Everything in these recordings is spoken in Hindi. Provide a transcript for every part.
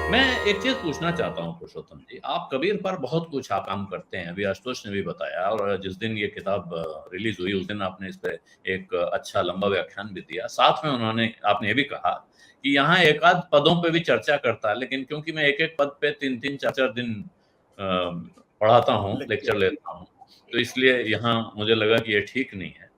मैं एक चीज़ पूछना चाहता हूँ पुरुषोत्तम जी, आप कबीर पर बहुत कुछ आप काम करते हैं, अभी आशुतोष ने भी बताया और जिस दिन ये किताब रिलीज़ हुई उस दिन आपने इस पे एक अच्छा लंबा व्याख्यान भी दिया। साथ में आपने ये भी कहा कि यहाँ एकाध पदों पे भी चर्चा करता है, लेकिन क्योंकि मैं एक-एक पद पे 3-3 4-4 दिन पढ़ाता हूँ, लेक्चर लेता हूँ, तो इसलिए यहाँ मुझे लगा कि ये ठीक नहीं है।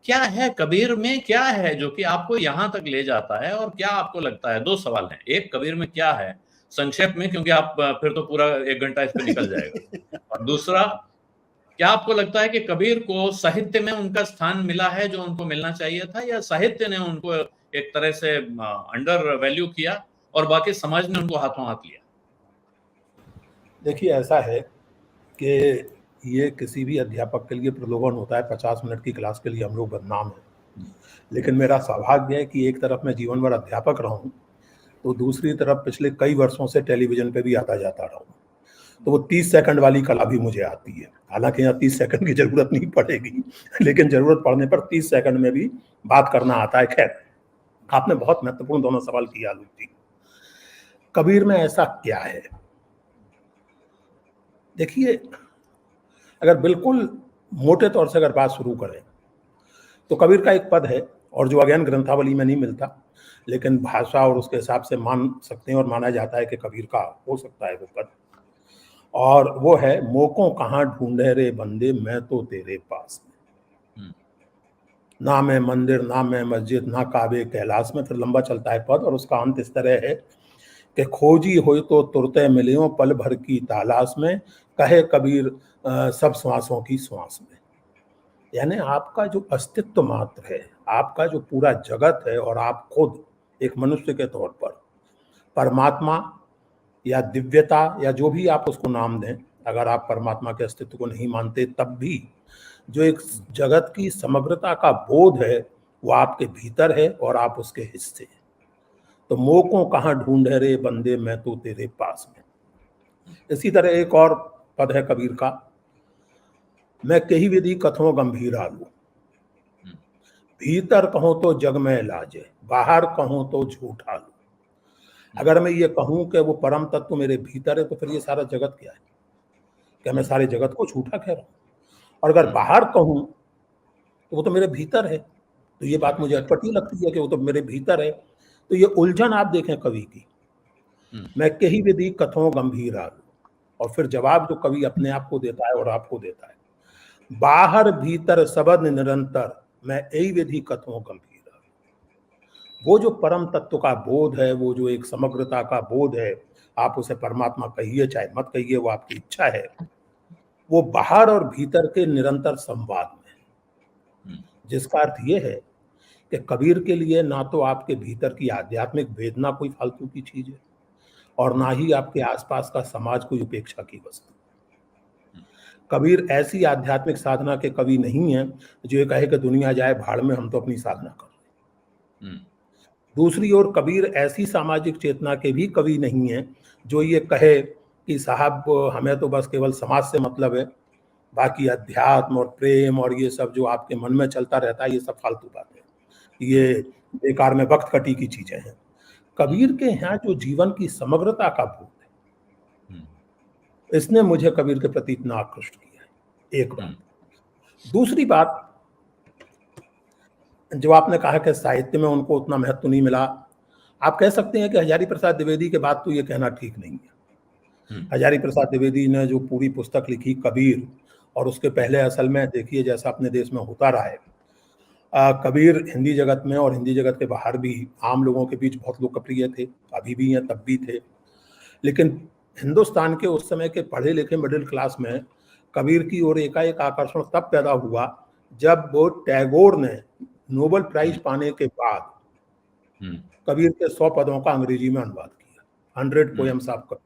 क्या है कबीर में क्या है जो कि आपको यहाँ तक ले जाता है और क्या आपको लगता है 2 सवाल हैं। एक कबीर में क्या है? संक्षेप में क्योंकि आप फिर तो पूरा 1 घंटा इस पे निकल जाएगा। और दूसरा, क्या आपको लगता है कि कबीर को साहित्य में उनका स्थान मिला है जो उनको मिलना चाहिए था या साहित्य ने उनको एक तरह से अंडर वैल्यू किया और बाकी समाज ने उनको हाथों-हाथ लिया? देखिए ऐसा है कि ये किसी भी अध्यापक के लिए प्रलोभन होता है। 50 मिनट की क्लास के लिए हम लोग बदनाम हैं। लेकिन मेरा सौभाग्य है कि एक तरफ मैं जीवन भर अध्यापक रहा हूँ, तो दूसरी तरफ पिछले कई वर्षों से टेलीविज़न पे भी आता-जाता रहा हूँ। तो वो 30 सेकंड वाली कला भी मुझे आती है। हालाँकि यहाँ 30 सेकंड की ज़रूरत नहीं पड़ेगी, लेकिन ज़रूरत पड़ने पर 30 सेकंड में भी बात करना आता है। खैर, आपने बहुत महत्वपूर्ण दोनों सवाल किए आलोक जी। कबीर में ऐसा क्या है? देखिए, अगर बिल्कुल मोटे तौर से अगर बात शुरू करें, तो कबीर का एक पद है और जो अज्ञान ग्रंथावली में नहीं मिलता, लेकिन भाषा और उसके हिसाब से मान सकते हैं और माना जाता है कि कबीर का हो सकता है वो पद। और वो है, मोको कहाँ ढूंढे रे बंदे मैं तो तेरे पास में। ना मैं मंदिर, ना मैं मस्जिद, ना काबे कैलाश में। फिर लंबा चलता है पद और उसका अंत इस तरह है कि खोजी होई तो तुरते मिलियो पल भर की तलाश में, कहे कबीर सब श्वासों की श्वास में। यानी आपका जो अस्तित्व मात्र है, आपका जो पूरा जगत है और आप खुद एक मनुष्य के तौर पर परमात्मा या दिव्यता या जो भी आप उसको नाम दें, अगर आप परमात्मा के अस्तित्व को नहीं मानते तब भी जो एक जगत की समग्रता का बोध है वो आपके भीतर है और आप उसके हिस्से हैं। तो मोह को कहाँ ढूंढे रे बंदे मैं तो तेरे पास में। इसी तरह एक और पद है कबीर का, मैं कही विधि कथों गंभीर आलू, भीतर कहूं तो जग में लाजे, बाहर कहूं तो झूठा लू। अगर मैं ये कहूं कि वो परम तत्व मेरे भीतर है तो फिर ये सारा जगत क्या है? क्या मैं सारे जगत को झूठा कह रहा हूं? और अगर बाहर कहूं तो वो तो मेरे भीतर है, तो ये बात मुझे अटपटी लगती है कि वो तो मेरे भीतर है। तो ये उलझन आप देखें कवि की, मैं कही विधि कथों गंभीर आलू, और फिर जवाब जो कवि अपने आप को देता है और आपको देता है, बाहर भीतर सबद निरंतर मैं यही विधि कथों गंभीर। वो जो परम तत्व का बोध है, वो जो एक समग्रता का बोध है, आप उसे परमात्मा कहिए चाहे मत कहिए, वो आपकी इच्छा है, वो बाहर और भीतर के निरंतर संवाद में, जिसका अर्थ ये है कि कबीर के लिए ना तो आपके भीतर की आध्यात्मिक वेदना कोई फालतू की चीज है और ना ही आपके आसपास का समाज कोई उपेक्षा की वस्तु। कबीर ऐसी आध्यात्मिक साधना के कवि नहीं है जो ये कहे कि दुनिया जाए भाड़ में, हम तो अपनी साधना कर रहे हैं। दूसरी ओर कबीर ऐसी सामाजिक चेतना के भी कवि नहीं है जो ये कहे कि साहब हमें तो बस केवल समाज से मतलब है, बाकी अध्यात्म और प्रेम और ये सब जो आपके मन में चलता रहता है ये सब फालतू बात है, ये बेकार में वक्त कटी की चीजें हैं। कबीर के यहाँ जो जीवन की समग्रता का बोध है, इसने मुझे कबीर के प्रति इतना आकृष्ट किया है। एक बात। दूसरी बात, जो आपने कहा कि साहित्य में उनको उतना महत्व नहीं मिला, आप कह सकते हैं कि हजारी प्रसाद द्विवेदी के बाद तो ये कहना ठीक नहीं है। हजारी प्रसाद द्विवेदी ने जो पूरी पुस्तक लिखी कबीर, और उसके पहले असल में देखिए जैसा अपने देश में होता रहा है, कबीर हिंदी जगत में और हिंदी जगत के बाहर भी आम लोगों के बीच बहुत लोकप्रिय थे, अभी भी हैं तब भी थे। लेकिन हिंदुस्तान के उस समय के पढ़े लिखे मिडिल क्लास में कबीर की ओर एकाएक आकर्षण तब पैदा हुआ जब वो टैगोर ने नोबेल प्राइज पाने के बाद कबीर के 100 पदों का अंग्रेजी में अनुवाद किया, 100 पोएम्स ऑफ कबीर,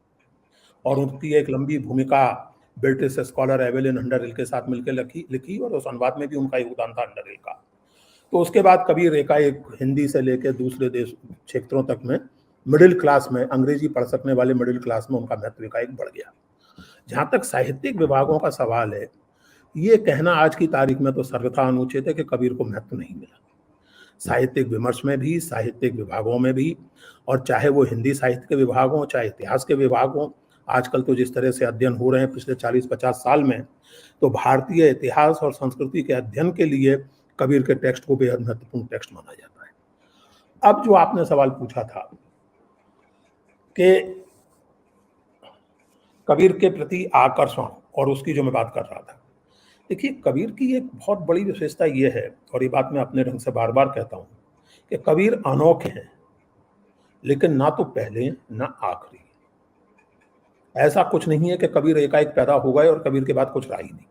और उनकी एक लंबी भूमिका ब्रिटिश स्कॉलर एवेलिन अंडरहिल के साथ मिलकर लिखी और उस अनुवाद में भी उनका योगदान था अंडरहिल का। तो उसके बाद कबीर एकाएक हिंदी से लेकर दूसरे देश क्षेत्रों तक में मिडिल क्लास में, अंग्रेजी पढ़ सकने वाले मिडिल क्लास में उनका महत्व एकाएक बढ़ गया। जहाँ तक साहित्यिक विभागों का सवाल है, ये कहना आज की तारीख में तो सर्वथा अनुचित है कि कबीर को महत्व नहीं मिला। साहित्यिक विमर्श में भी, साहित्यिक विभागों में भी, और चाहे वो हिंदी साहित्य के विभाग हों, चाहे इतिहास के विभाग हों। आजकल तो जिस तरह से अध्ययन हो रहे हैं पिछले 40-50 साल में, तो भारतीय इतिहास और संस्कृति के अध्ययन के लिए कबीर के टेक्स्ट को बेहद महत्वपूर्ण टेक्स्ट माना जाता है। अब जो आपने सवाल पूछा था कि कबीर के प्रति आकर्षण, और उसकी जो मैं बात कर रहा था, देखिए कबीर की एक बहुत बड़ी विशेषता ये है, और ये बात मैं अपने ढंग से बार बार कहता हूँ, कि कबीर अनोखे हैं, लेकिन ना तो पहले ना आखिरी। ऐसा कुछ नहीं है कि कबीर एकाएक पैदा हो गए और कबीर के बाद कुछ रहा ही नहीं।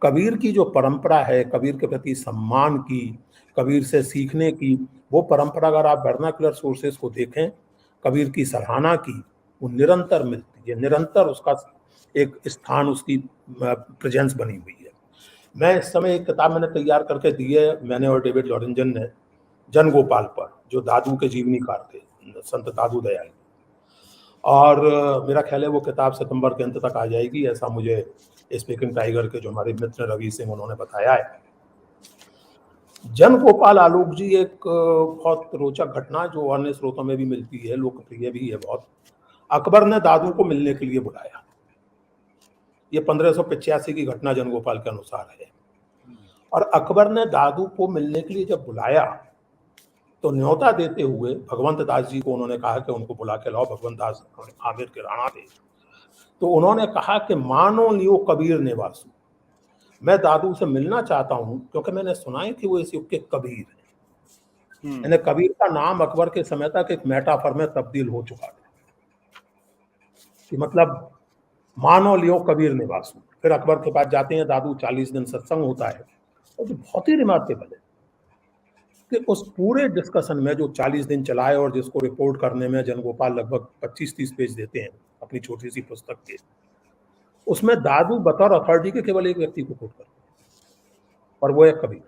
कबीर की जो परंपरा है, कबीर के प्रति सम्मान की, कबीर से सीखने की, वो परंपरा अगर आप वर्नाक्युलर सोर्सेस को देखें, कबीर की सराहना की, वो निरंतर मिलती है, निरंतर उसका एक स्थान, उसकी प्रेजेंस बनी हुई है। मैं इस समय एक किताब मैंने तैयार करके दी है, मैंने और डेविड लॉरेंजन ने, जन गोपाल पर, जो दादू के जीवनीकार थे, संत दादू दयाल, और मेरा ख्याल है वो किताब सितंबर के अंत तक आ जाएगी, ऐसा मुझे स्पीकिंग टाइगर के जो हमारे मित्र रवि सिंह, उन्होंने बताया है। जन गोपाल आलोक जी एक बहुत रोचक घटना, जो अन्य स्रोतों में भी मिलती है, लोकप्रिय भी है बहुत। अकबर ने दादू को मिलने के लिए बुलाया। ये 1585 की घटना जन गोपाल के अनुसार है। और अकबर ने दादू को मिलने के लिए जब बुलाया, तो न्योता देते हुए भगवंत दास जी को उन्होंने कहा कि उनको बुला के लाओ। भगवंत दास आमिर के राणा थे। तो उन्होंने कहा कि मानो लियो कबीर निवासु, मैं दादू से मिलना चाहता हूं, क्योंकि मैंने सुना है कि वो इस युग के कबीर हैं। यानी कबीर का नाम अकबर के समय तक एक मेटाफर में तब्दील हो चुका था, कि मतलब मानो लियो कबीर निवासु। फिर अकबर के पास जाते हैं, दादू 40 दिन सत्संग होता है, और जो बहुत ही रिमार्केबल है कि उस पूरे डिस्कशन में जो 40 दिन चला है, और जिसको रिपोर्ट करने में जनगोपाल लगभग 25-30 पेज देते हैं अपनी छोटी सी पुस्तक के, उसमें दादू बतौर अथॉरिटी के केवल एक व्यक्ति को कोट करते हैं, और वो है कबीर।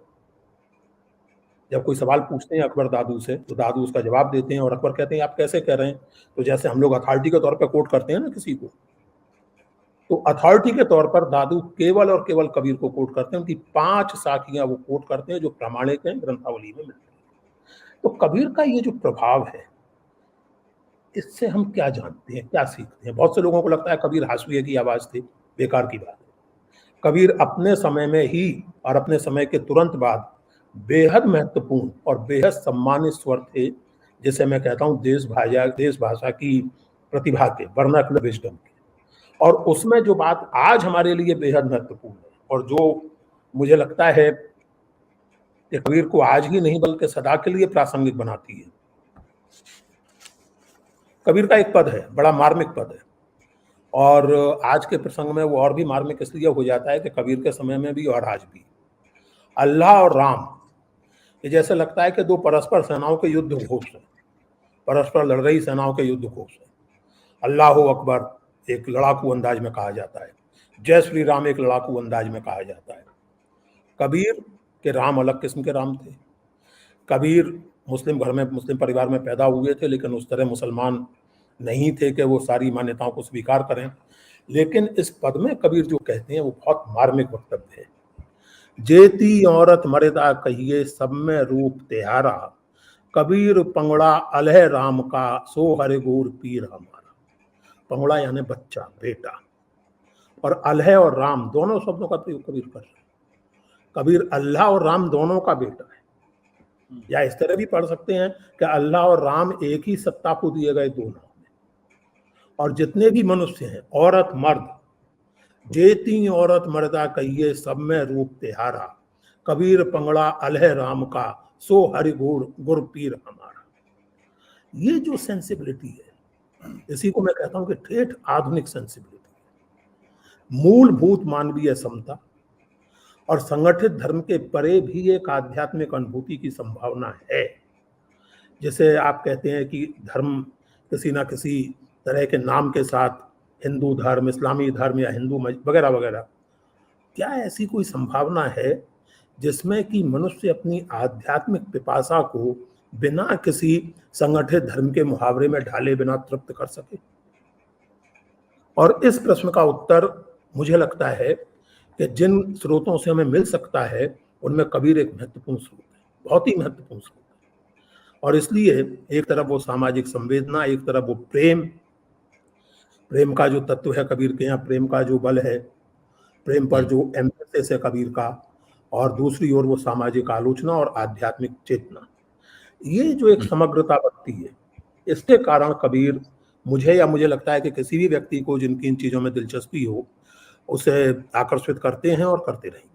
जब कोई सवाल पूछते हैं अकबर दादू से, तो दादू उसका जवाब देते हैं, और अकबर कहते हैं आप कैसे कह रहे हैं? तो जैसे हम लोग अथॉरिटी के तौर पर कोट करते हैं ना किसी को, तो अथॉरिटी के तौर पर दादू केवल और केवल कबीर को कोट करते हैं। उनकी 5 साखियां वो कोट करते हैं, जो प्रामाणिक हैं, ग्रंथावली में मिलती है। तो कबीर का ये जो प्रभाव है, इससे हम क्या जानते हैं, क्या सीखते हैं? बहुत से लोगों को लगता है कबीर हासुए की आवाज थी, बेकार की बात है। कबीर अपने समय में ही और अपने समय के तुरंत बाद बेहद महत्वपूर्ण और बेहद सम्मानित स्वर थे, जिसे मैं कहता हूं देश भाषा की प्रतिभा के, वर्नाक्युलर विजडम के। और उसमें जो बात आज हमारे लिए बेहद महत्वपूर्ण है, और जो मुझे लगता है कि कबीर को आज ही नहीं बल्कि सदा के लिए प्रासंगिक बनाती है, कबीर का एक पद है, बड़ा मार्मिक पद है, और आज के प्रसंग में वो और भी मार्मिक इसलिए हो जाता है कि कबीर के समय में भी और आज भी अल्लाह और राम, ये जैसे लगता है कि दो परस्पर सेनाओं के युद्ध घोष हैं, परस्पर लड़ रही सेनाओं के युद्ध घोष हैं। अल्लाह अकबर एक लड़ाकू अंदाज में कहा जाता है, जय श्री राम एक लड़ाकू अंदाज में कहा जाता है। कबीर के राम अलग किस्म के राम थे। कबीर मुस्लिम घर में, मुस्लिम परिवार में पैदा हुए थे, लेकिन उस तरह मुसलमान नहीं थे कि वो सारी मान्यताओं को स्वीकार करें। लेकिन इस पद में कबीर जो कहते हैं वो बहुत मार्मिक वक्तव्य है। जेती औरत मर्यादा कहिए सब में रूप तिहारा, कबीर पंगड़ा अलह राम का सो हरे गोर पीर हमारा। पंगड़ा यानी बच्चा, बेटा, और अलह और राम दोनों शब्दों का प्रयोग कबीर कर रहे हैं। कबीर अल्लाह और राम दोनों का बेटा है। या इस तरह भी पढ़ सकते हैं कि अल्लाह और राम एक ही सत्ता को दिए गए दो नाम हैं, और जितने भी मनुष्य हैं, औरत मर्द, जेती औरत मर्दा कहिए सब में रूप तिहारा, कबीर पंगड़ा अलह राम का सो हरि गुर पीर हमारा। ये जो सेंसिबिलिटी है, इसी को मैं कहता हूं कि ठेठ आधुनिक सेंसिबिलिटी, मूलभूत मानवीय समता और संगठित धर्म के परे भी एक आध्यात्मिक अनुभूति की संभावना है। जैसे आप कहते हैं कि धर्म किसी ना किसी तरह के नाम के साथ, हिंदू धर्म, इस्लामी धर्म या हिंदू वगैरह वगैरह, क्या ऐसी कोई संभावना है जिसमें कि मनुष्य अपनी आध्यात्मिक पिपासा को बिना किसी संगठित धर्म के मुहावरे में ढाले बिना तृप्त कर सके? और इस प्रश्न का उत्तर मुझे लगता है कि जिन स्रोतों से हमें मिल सकता है, उनमें कबीर एक महत्वपूर्ण स्रोत है। बहुत ही महत्वपूर्ण शब्द है। और इसलिए एक तरफ वो सामाजिक संवेदना, एक तरफ वो प्रेम, प्रेम का जो तत्व है कबीर के यहाँ, प्रेम का जो बल है, प्रेम पर जो एम्फेसिस है कबीर का, और दूसरी ओर वो सामाजिक आलोचना और आध्यात्मिक चेतना। ये जो एक समग्रता बनती है, इसके कारण कबीर मुझे लगता है कि किसी भी व्यक्ति को जिनकी इन चीज़ों में दिलचस्पी हो, उसे आकर्षित करते हैं और करते रहेंगे।